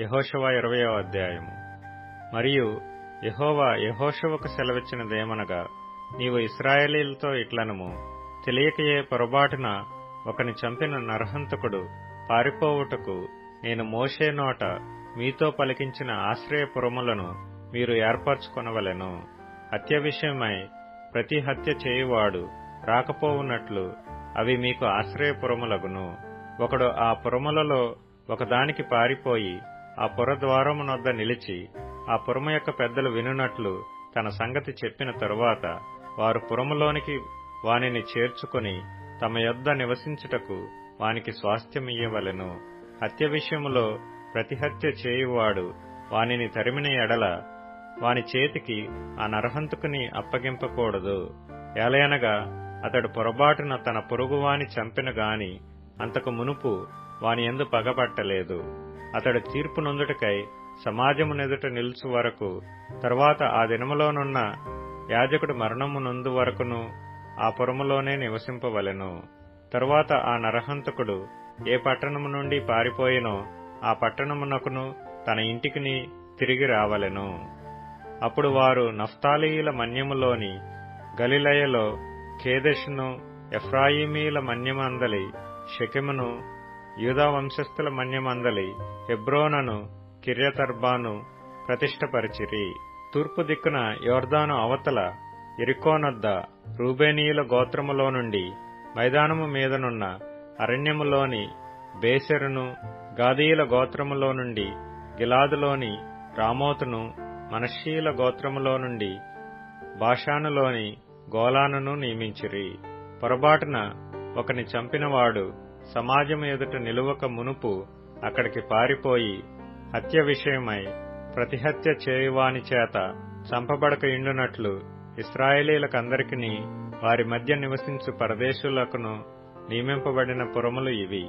యెహోషువ 20వ అధ్యాయము. మరియు యెహోవా యెహోషువకు సెలవిచ్చినదేమనగా, నీవు ఇశ్రాయేలీయులతో ఇట్లనుము, తెలియకయే పొరబాటున ఒకని చంపిన నరహంతకుడు పారిపోవుటకు నేను మోషే నోట మీతో పలికించిన ఆశ్రయపురములను మీరు ఏర్పరచుకొనవలెను. హత్య విషయమై ప్రతి హత్య చేయువాడు రాకపోవునట్లు అవి మీకు ఆశ్రయపురములగును. ఒకడు ఆ పురములలో ఒకదానికి పారిపోయి ఆ పురద్వారమునొద్ద నిలిచి ఆ పురము యొక్క పెద్దలు వినునట్లు తన సంగతి చెప్పిన తరువాత వారు పురములోనికి వానిని చేర్చుకొని తమ యొద్ద నివసించుటకు వానికి స్వాస్థ్యమియ్యవలెను. హత్య విషయములో ప్రతి హత్య చేయువాడు వానిని తరిమిన ఎడల వాని చేతికి ఆ నరహంతకుని అప్పగింపకూడదు. ఏలయనగా అతడు పొరబాటున తన పొరుగువాని చంపిన గాని అంతకు మునుపు వాని యందు పగపట్టలేదు. అతడు తీర్పు నొందుటకై సమాజమునెదుట నిలుచు వరకు, తరువాత ఆ దినములోనున్న యాజకుడు మరణము నొందు వరకును ఆ పురములోనే నివసింపవలెను. తరువాత ఆ నరహంతకుడు ఏ పట్టణము నుండి పారిపోయినో ఆ పట్టణమునకును తన ఇంటికిని తిరిగి రావలెను. అప్పుడు వారు నఫ్తాలీయుల మన్యములోని గలిలయలో కేదెషును, ఎఫ్రాయిమీల మన్యమందలి షెకెమును, యూదా వంశస్థుల మన్యమందలి హెబ్రోనను, కిర్యతర్బాను ప్రతిష్టపరిచిరి. తూర్పు దిక్కున యోర్దాను అవతల యెరికోనొద్ద రూబేనీయుల గోత్రములో నుండి మైదానము మీదనున్న అరణ్యములోని బేసెరును, గాదీయుల గోత్రములో నుండి గిలాదులోని రామోతును, మనష్షీయుల గోత్రములో నుండి బాషానులోని గోలానును నియమించిరి. పొరబాటున ఒకని చంపినవాడు సమాజము ఎదుట నిలువక మునుపు అక్కడికి పారిపోయి హత్య విషయమై ప్రతిహత్య చేయువాని చేత చంపబడక ఇండునట్లు ఇశ్రాయేలీయులకందరికిని వారి మధ్య నివసించు పరదేశులకును నియమింపబడిన పురములు ఇవి.